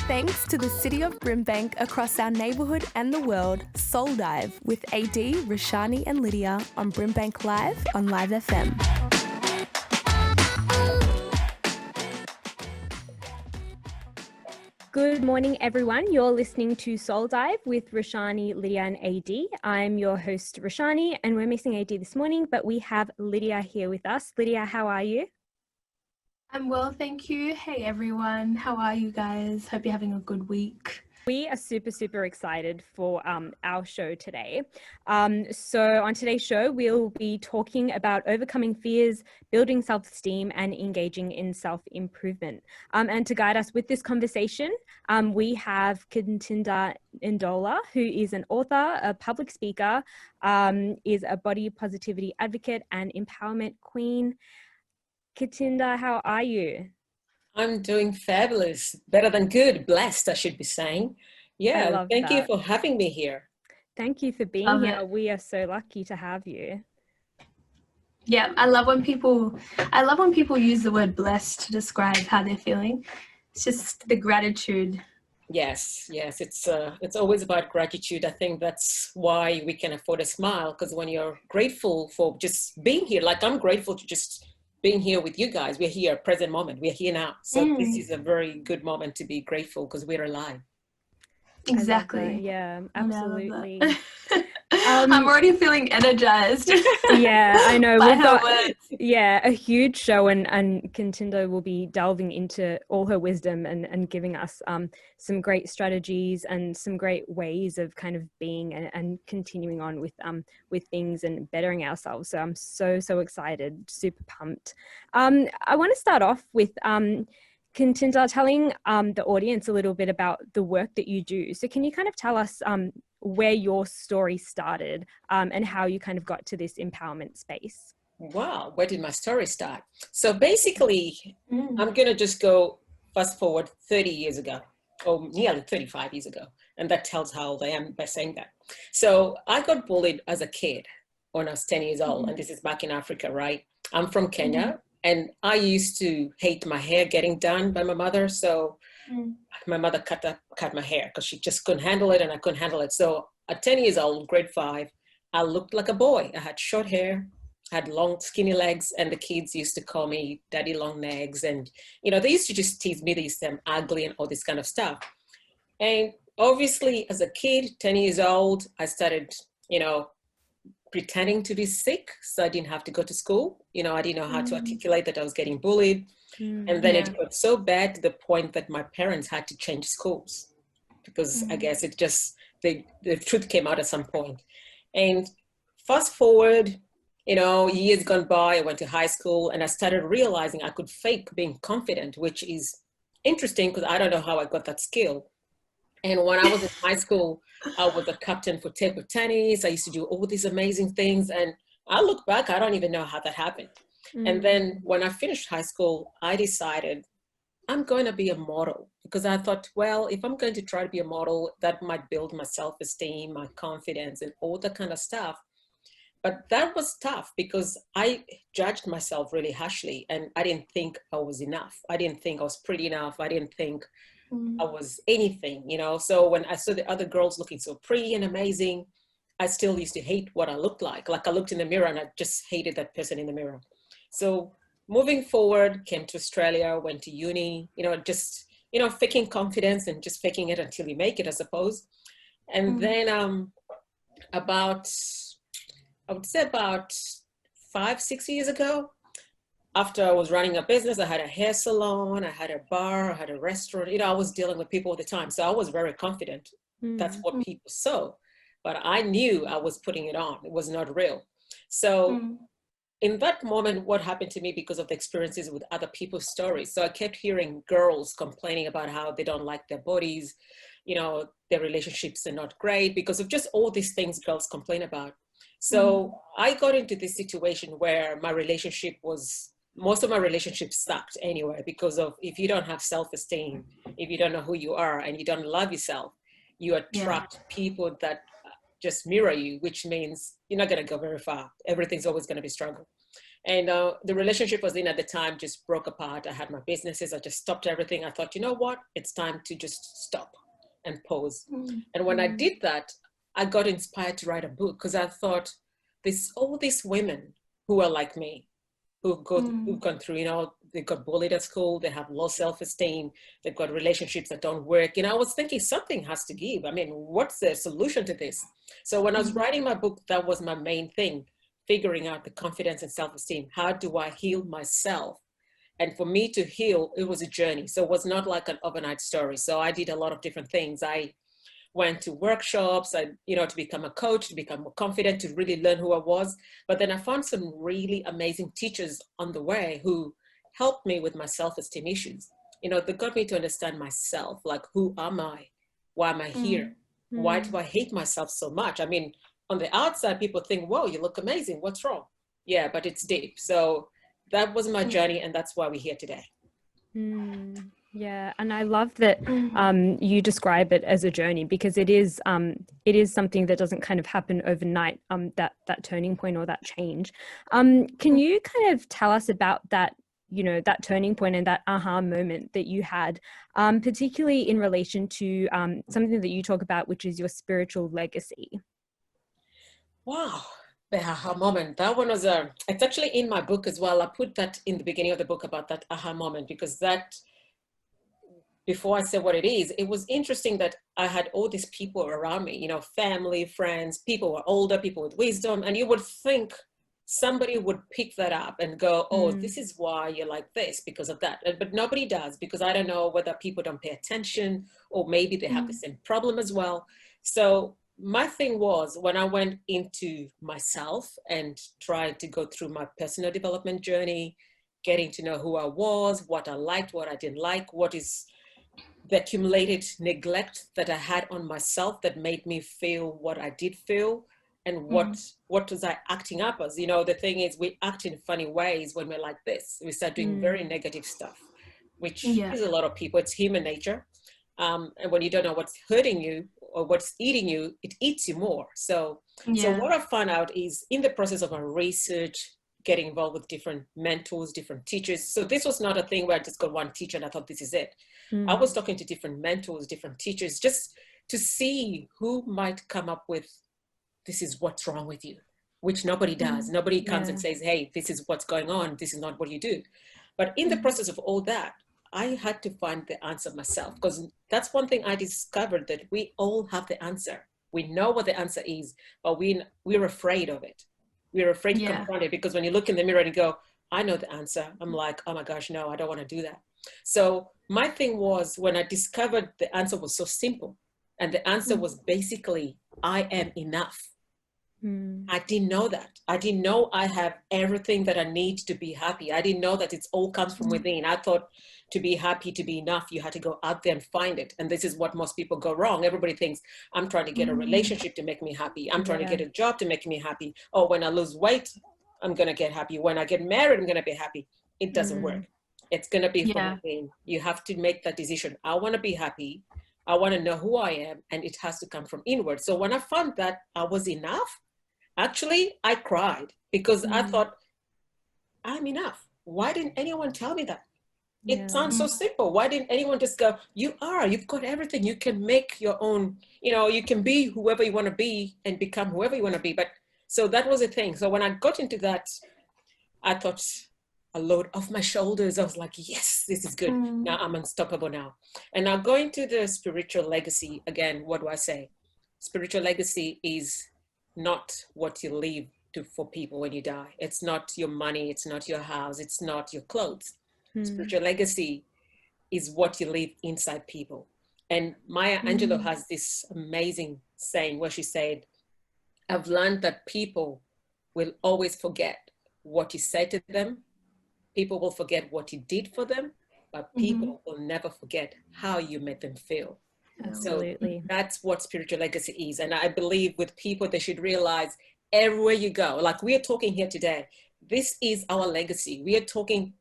thanks to the City of Brimbank across our neighbourhood and the world, Soul Dive with AD, Roshani and Lydia on Brimbank Live on Live FM. Good morning, everyone. You're listening to Soul Dive with Roshani, Lydia and AD. I'm your host, Roshani, and we're missing AD this morning, but we have Lydia here with us. Lydia, how are you? I'm well, thank you. Hey, everyone. How are you guys? Hope you're having a good week. We are super excited for our show today. So on today's show, we'll be talking about overcoming fears, building self-esteem and engaging in self-improvement. And to guide us with this conversation, we have Kintinda Ndola, who is an author, a public speaker, is a body positivity advocate and empowerment queen. Kintinda, how are you? I'm doing fabulous, better than good, blessed, I should be saying. Yeah, thank you for having me here. Thank you for being here. We are so lucky to have you. Yeah, I love when people use the word blessed to describe how they're feeling. It's just the gratitude. Yes, it's always about gratitude. I think that's why we can afford a smile, because when you're grateful for just being here, like I'm grateful to just being here with you guys. We're here, present moment. We're here now. So this is a very good moment to be grateful because we're alive. Exactly. Yeah, absolutely. I'm already feeling energized. Yeah, I know. We've got a huge show, and Kintinda will be delving into all her wisdom and giving us some great strategies and some great ways of kind of being and continuing on with things and bettering ourselves. So I'm so excited, super pumped. I want to start off with Kintinda telling the audience a little bit about the work that you do. So can you kind of tell us where your story started and how you kind of got to this empowerment space? Wow, where did my story start? So basically, I'm going to just go fast forward 30 years ago, or nearly 35 years ago. And that tells how old I am by saying that. So I got bullied as a kid when I was 10 years old. And this is back in Africa, right? I'm from Kenya. And I used to hate my hair getting done by my mother. So my mother cut my hair because she just couldn't handle it and I couldn't handle it. So at 10 years old, grade 5, I looked like a boy. I had short hair, had long skinny legs, and the kids used to call me daddy long legs. And, you know, they used to just tease me. They used to say I'm ugly and all this kind of stuff. And obviously as a kid, 10 years old, I started, pretending to be sick so I didn't have to go to school. I didn't know how to articulate that I was getting bullied. And then it got so bad to the point that my parents had to change schools because I guess it just, the truth came out at some point. And fast forward, years gone by, I went to high school and I started realizing I could fake being confident, which is interesting because I don't know how I got that skill. And when I was in high school, I was a captain for table tennis. I used to do all these amazing things. And I look back, I don't even know how that happened. And then when I finished high school, I decided I'm going to be a model because I thought, well, if I'm going to try to be a model, that might build my self-esteem, my confidence and all that kind of stuff. But that was tough because I judged myself really harshly and I didn't think I was enough. I didn't think I was pretty enough. I didn't think I was anything, So when I saw the other girls looking so pretty and amazing, I still used to hate what I looked like. Like I looked in the mirror and I just hated that person in the mirror. So moving forward, came to Australia, went to uni, just, faking confidence and just faking it until you make it, I suppose. And then I would say about 5-6 years ago, after I was running a business, I had a hair salon, I had a bar, I had a restaurant, I was dealing with people all the time. So I was very confident. That's what people saw. But I knew I was putting it on. It was not real. So in that moment, what happened to me because of the experiences with other people's stories. So I kept hearing girls complaining about how they don't like their bodies, their relationships are not great because of just all these things girls complain about. So I got into this situation where most of my relationships sucked anyway, because of if you don't have self-esteem, if you don't know who you are and you don't love yourself, you attract people that just mirror you, which means you're not going to go very far. Everything's always going to be struggle. And the relationship I was in at the time just broke apart. I had my businesses. I just stopped everything. I thought, you know what? It's time to just stop and pause. And when I did that, I got inspired to write a book because I thought all these women who are like me, who've gone through, you know, they got bullied at school, they have low self-esteem, they've got relationships that don't work. You know, I was thinking something has to give. I mean, what's the solution to this? So when I was writing my book, that was my main thing, figuring out the confidence and self-esteem. How do I heal myself? And for me to heal, it was a journey. So it was not like an overnight story. So I did a lot of different things. I went to workshops, you know, to become a coach, to become more confident, to really learn who I was. But then I found some really amazing teachers on the way who helped me with my self-esteem issues. You know, they got me to understand myself, like, who am I? Why am I here? Why do I hate myself so much? I mean, on the outside, people think, whoa, you look amazing. What's wrong? Yeah, but it's deep. So that was my journey, and that's why we're here today. Yeah, and I love that you describe it as a journey, because it is something that doesn't kind of happen overnight, that turning point or that change. Can you kind of tell us about that, you know, that turning point and that aha moment that you had, particularly in relation to something that you talk about, which is your spiritual legacy? Wow, the aha moment. That one was it's actually in my book as well. I put that in the beginning of the book about that aha moment, because that, before I say what it is, it was interesting that I had all these people around me, you know, family, friends, people who are older, people with wisdom, and you would think somebody would pick that up and go, oh, this is why you're like this, because of that. But nobody does, because I don't know whether people don't pay attention, or maybe they have the same problem as well. So my thing was, when I went into myself and tried to go through my personal development journey, getting to know who I was, what I liked, what I didn't like, what is the accumulated neglect that I had on myself that made me feel what I did feel, and what was I acting up as. You know, the thing is, we act in funny ways when we're like this. We start doing very negative stuff, which is a lot of people. It's human nature. And when you don't know what's hurting you or what's eating you, it eats you more. So what I found out is, in the process of my research, getting involved with different mentors, different teachers. So this was not a thing where I just got one teacher and I thought this is it. I was talking to different mentors, different teachers, just to see who might come up with, this is what's wrong with you, which nobody does. Nobody comes and says, hey, this is what's going on. This is not what you do. But in the process of all that, I had to find the answer myself, because that's one thing I discovered, that we all have the answer. We know what the answer is, but we're afraid of it. We're afraid to confront it, because when you look in the mirror and you go, I know the answer, I'm like, oh my gosh, no, I don't want to do that. So my thing was, when I discovered the answer was so simple, and the answer was basically, I am enough. I didn't know that. I didn't know I have everything that I need to be happy. I didn't know that it's all comes from within. I thought to be happy, to be enough, you had to go out there and find it. And this is what most people go wrong. Everybody thinks, I'm trying to get a relationship to make me happy. I'm trying to get a job to make me happy. Oh, when I lose weight, I'm going to get happy. When I get married, I'm going to be happy. It doesn't work. It's going to be from within. You have to make that decision. I want to be happy. I want to know who I am, and it has to come from inward. So when I found that I was enough, actually, I cried, because I thought, I'm enough. Why didn't anyone tell me that? It sounds so simple. Why didn't anyone just go, you've got everything. You can make your own, you know, you can be whoever you want to be and become whoever you want to be. But so that was the thing. So when I got into that, I thought, a load off my shoulders. I was like, yes, this is good. Now I'm unstoppable now. And now going to the spiritual legacy, again, what do I say? Spiritual legacy is not what you leave for people when you die. It's not your money. It's not your house. It's not your clothes. Spiritual legacy is what you leave inside people. And Maya Angelou has this amazing saying where she said, I've learned that people will always forget what you said to them. People will forget what you did for them, but people will never forget how you made them feel. Absolutely. So that's what spiritual legacy is. And I believe with people, they should realize everywhere you go, like we are talking here today, this is our legacy. We are talking,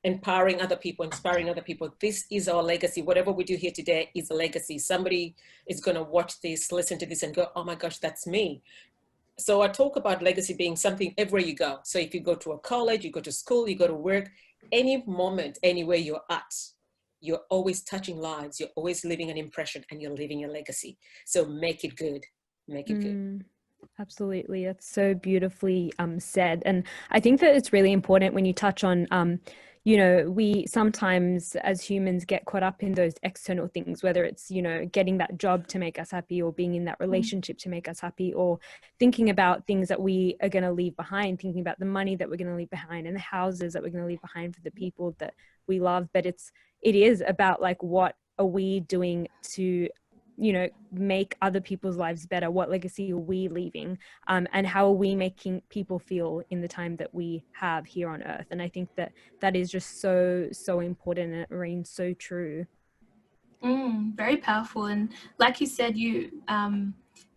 empowering other people, inspiring other people. This is our legacy. Whatever we do here today is a legacy. Somebody is going to watch this, listen to this and go, oh my gosh, that's me. So I talk about legacy being something everywhere you go. So if you go to a college, you go to school, you go to work, any moment, anywhere you're at, you're always touching lives, you're always leaving an impression, and you're leaving a legacy. So make it good. Make it good. Absolutely. That's so beautifully said. And I think that it's really important when you touch on, you know, we sometimes as humans get caught up in those external things, whether it's, you know, getting that job to make us happy, or being in that relationship to make us happy, or thinking about things that we are going to leave behind, thinking about the money that we're going to leave behind and the houses that we're going to leave behind for the people that we love. But it is about like, what are we doing to, you know, make other people's lives better? What legacy are we leaving? And how are we making people feel in the time that we have here on earth? And I think that that is just so, so important, and it remains so true. Very powerful. And like you said,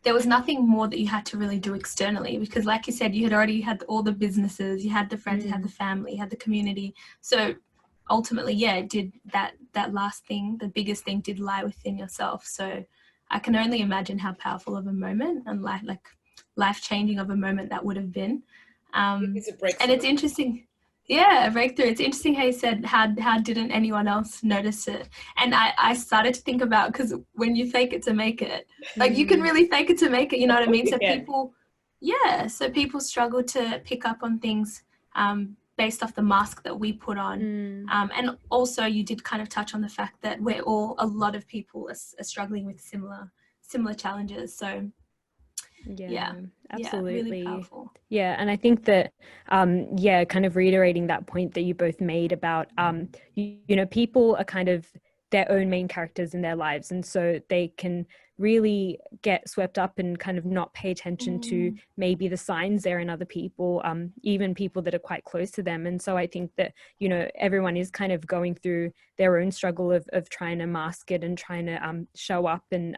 there was nothing more that you had to really do externally, because like you said, you had already had all the businesses, you had the friends, you had the family, you had the community. So ultimately, yeah, it did that last thing, the biggest thing, did lie within yourself. So I can only imagine how powerful of a moment and life-changing of a moment that would have been. It's a breakthrough. And it's interesting. Yeah, a breakthrough. It's interesting how you said, how didn't anyone else notice it? And I started to think about, because when you fake it to make it, like you can really fake it to make it, you know what I mean? So people struggle to pick up on things based off the mask that we put on. And also you did kind of touch on the fact that a lot of people are struggling with similar challenges. So Yeah, absolutely. Yeah, really powerful. Yeah, and I think that, kind of reiterating that point that you both made about, you know, people are kind of their own main characters in their lives, and so they can really get swept up and kind of not pay attention to maybe the signs there in other people, even people that are quite close to them. And so I think that, you know, everyone is kind of going through their own struggle of trying to mask it and trying to show up and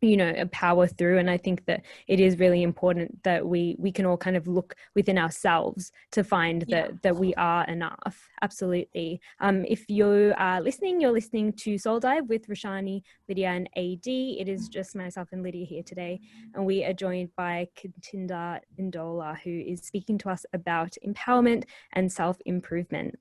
you know, power through. And I think that it is really important that we can all kind of look within ourselves to find that we are enough. Absolutely. If you are listening, you're listening to Soul Dive with Roshani, Lydia and AD. It is just myself and Lydia here today, and we are joined by Katinda Ndola, who is speaking to us about empowerment and self-improvement.